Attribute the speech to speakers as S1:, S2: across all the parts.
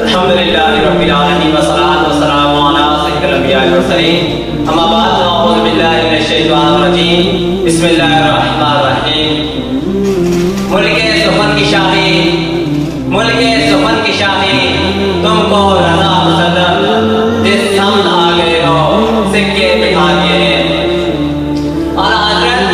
S1: अल्हम्दुलिल्लाहि रब्बिल आलमीन वस्सलातु वस्सलामु अला सय्यिदिल अंबिया'i वल मुरसलीन अम्मा बाद अऊज़ु बिल्लाहि मिनश शैतानिर रजीम बिस्मिल्लाहिर रहमानिर रहीम। मुल्के सुखन की शाही, मुल्के सुखन की शाही, तुमको रज़ा मुसद्दक़ जिस समत आ गए हो सिक्के बिठा दिए हैं। और हज़रत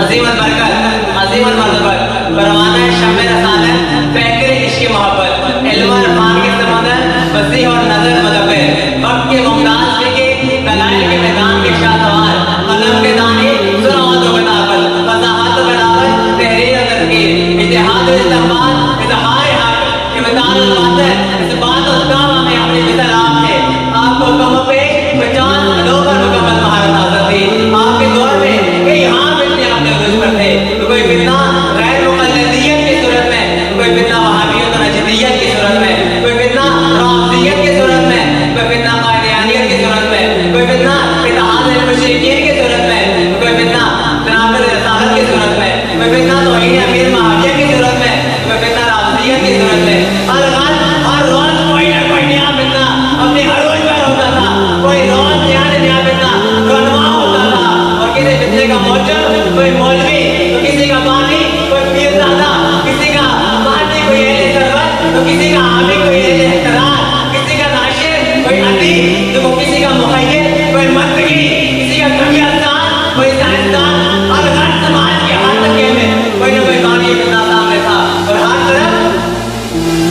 S1: अज़ीमुल बरकत अज़ीमुल मरतबत परवाना शम्मे रसालत फ़िक्र इश्क़ मोहब्बत इल्म इरफ़ान के समंदर वसी और नज़र मुदब्बिर वक्त के मुमताज़ फ़िक़े दलाइल के मैदान के शाहसवार कलम के दाने सुरावत व किताबत फसाहत व बलागत तहरीर व तज़कीर इत्तिहाद व इस्तिक़बाल इज़हार हक़ इब्ताल व बातिल इस बात और काम में अपने मिसल आपसे आपको कम पे 50 किलो पर मुकम्मल महारत हासिल थी। आपके दौर में कई आम इतने अपने उर्ज पर थे, तो कोई फितना गैर मुक़ल्लिदियत की सूरत में, कोई फितना वहाबियत और नजदियत की सूरत में, कोई फितना राफ़िदियत की सूरत में, कोई फितना कादियानियत की सूरत में, कोई फितना इत्तिहाद मुशरिकीन की सूरत में, कोई फितना तनाक़ुज़ रिसालत की सूरत में, कोई फितना तौहीद अमीर मुआविया की सूरत में, कोई फितना राफ़िदियत की सूरत में। हर रोज़ कोई ना कोई नया फितना अपने हर रोज़ पर होता था, कोई रोज़ नया फितना रनवा होता था। और किसी फितने का मौजूद कोई मौलवी, तो किसी का बानी कोई पीरज़ादा, किसी का बानी कोई अहले सरवत, तो किसी का हामी कोई अहले इख्तिरार, किसी का नाशिर कोई अदीब, तो किसी का मुखय्यिर कोई मंतकी, किसी का तबियतदान कोई साइंसदान। और हर समाज के हर तबके में कोई ना कोई बानी फितना सामने था। और हर तरफ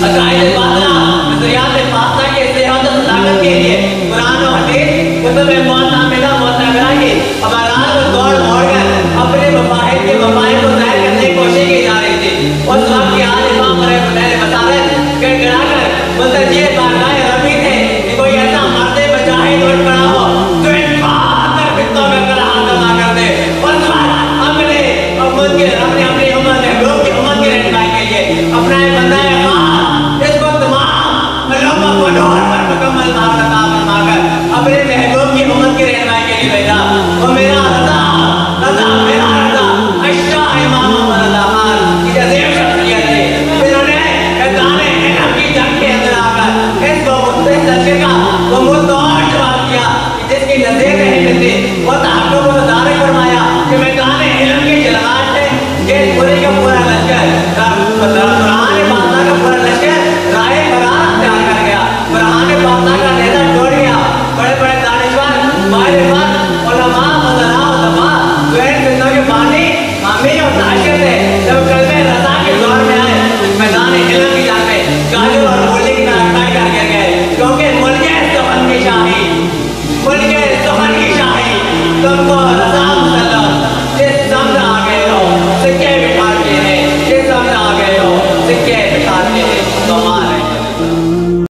S1: अक़ाइद बातिला नज़रियात फासिदा के सेहत और सदाकत के लिए कुरान और हदीस कुतुब मुतअम्मिदा मुतअब्बरा की अबारात को दौड़ मोड़ कर अपने मफाहिद के मफाहिद को ज़ाहिर करने की कोशिश की जा रही थी। उस वक्त के आल इमाम मसालत गड़गड़ा कर मुंतज़िर बारगाह रबी थे कि कोई ऐसा मर्द मुजाहिद उठ पड़ा हो जो इन बहादुर फितनों में अपना हाथ जमा कर दे। उस वक्त हमने अपनी उम्मत महबूब की उम्मत की रहनुमाई के लिए अपना एक बंदा अपने महबूब की उम्मत की रहनुमाई के लिए भेजा। वो मेरा मेरा अशरा इमाम रज़ा खान की अजीम शख्सियत थी, जिन्होंने मैदाने इल्म की जंग के अंदर आकर इस तस्वीर का वो मुद्दोर जवाब दिया कि जिसकी नज़र नहीं मिलती वो तहक़्क़ुक़ को दारे फरमाया कि मैदाने इल्म की जलालत से ये पूरे का पूरा लश्कर कुरान बादशाह का पूरा लश्कर राय फरार तैयार कर गया। कुरान बादशाह का नेज़ा तोड़ गया। बड़े बड़े दानिशवर मारिफत उलमा फज़ला उलमा जो इन फितनों के बानी हामी और नाशिर थे, जब कलमे रज़ा के दौर में आए मैदान इल्म की जंग में गालिब और मूली की नाकामी कर गिर गए। क्योंकि मुल्के सुखन की शाही, मुल्के सुखन की शाही तुमको